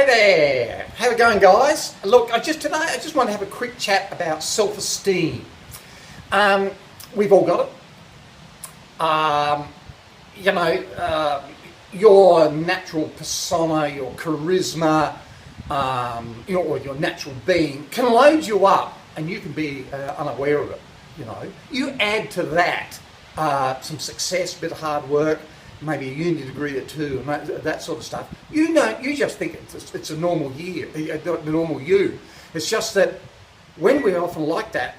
Hey there, how it going, guys? Look, today I just want to have a quick chat about self-esteem. We've all got it. Your natural persona, your charisma, or your natural being can load you up, and you can be unaware of it. You add to that some success, a bit of hard work, maybe a uni degree or two, and that sort of stuff. You just think it's a normal year, the normal you. It's just that when we're often like that,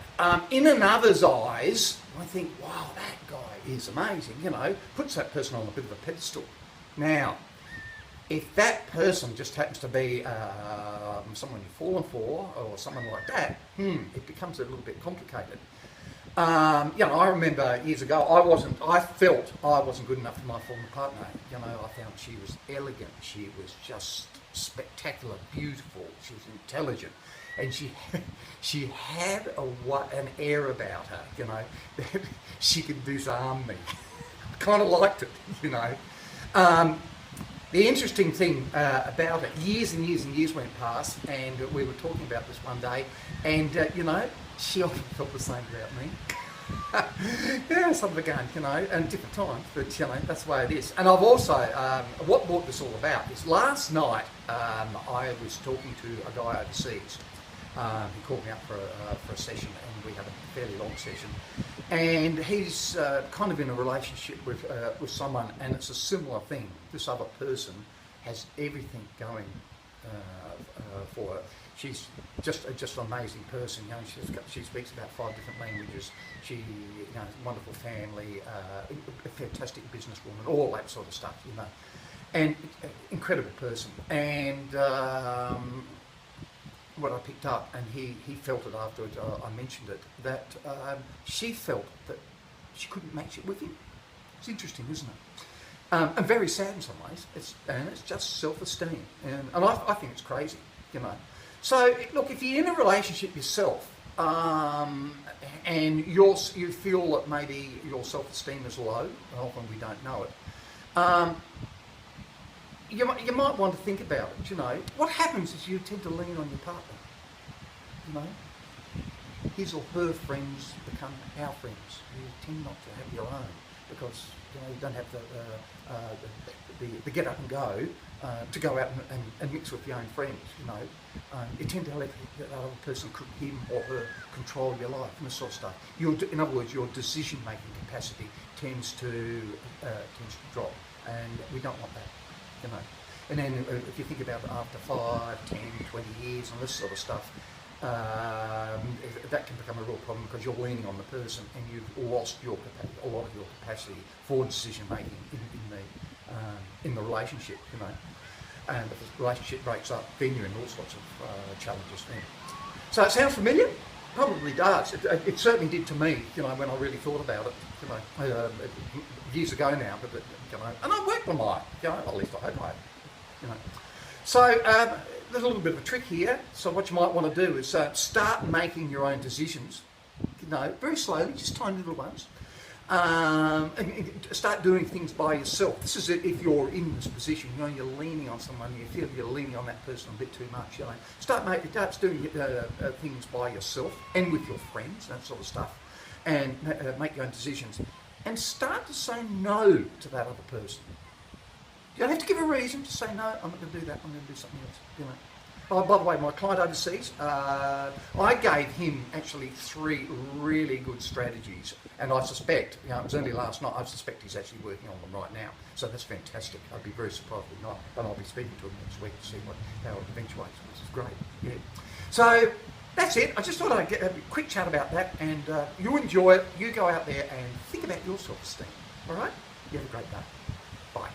in another's eyes, I think, wow, that guy is amazing. Puts that person on a bit of a pedestal. Now, if that person just happens to be someone you've fallen for, or someone like that, it becomes a little bit complicated. I remember years ago, I felt I wasn't good enough for my former partner. I found she was elegant, she was just spectacular, beautiful, she was intelligent, and she had an air about her, that she could disarm me. I kind of liked it, The interesting thing about it, years and years and years went past, and we were talking about this one day, and she often felt the same about me. Some of the game, and different times, but that's the way it is. And I've also, what brought this all about is last night I was talking to a guy overseas. He called me up for a session, and we had a fairly long session. And he's kind of in a relationship with someone, and it's a similar thing. This other person has everything going for her. She's just an amazing person. She speaks about 5 different languages. She, wonderful family, a fantastic businesswoman, all that sort of stuff. And incredible person. And what I picked up, and he felt it afterwards. I mentioned it, that she felt that she couldn't match it with him. It's interesting, isn't it? And very sad in some ways. It's just self-esteem, and I think it's crazy, So look, if you're in a relationship yourself, and you feel that maybe your self-esteem is low, and often we don't know it, you might want to think about it. What happens is you tend to lean on your partner. His or her friends become our friends. You tend not to have your own, because you don't have the get up and go to go out and mix with your own friends. You tend to let that other person, him or her, control your life and this sort of stuff. In other words, your decision making capacity tends to drop, and we don't want that. And then if you think about it, after 5, 10, 20 years and this sort of stuff, that can become a real problem, because you're leaning on the person and you've lost a lot of your capacity for decision making in the relationship. And if the relationship breaks up, then you're in all sorts of challenges then. So it sounds familiar? Probably does. It certainly did to me. When I really thought about it. Years ago now, but and I worked on mine. At least I hope I have. So there's a little bit of a trick here. So what you might want to do is start making your own decisions. Very slowly, just tiny little ones. And start doing things by yourself. This is it if you're in this position. You're leaning on someone. You feel you're leaning on that person a bit too much. Start doing things by yourself and with your friends, that sort of stuff, and make your own decisions. And start to say no to that other person. You don't have to give a reason to say no. I'm not going to do that. I'm going to do something else. Oh, by the way, my client overseas, I gave him actually 3 really good strategies, and I suspect, it was only last night, I suspect he's actually working on them right now. So that's fantastic. I'd be very surprised if not, but I'll be speaking to him next week to see how it eventuates, which is great. Yeah. So that's it. I just thought I'd get a quick chat about that, and you enjoy it. You go out there and think about your self-esteem. All right? You have a great day. Bye.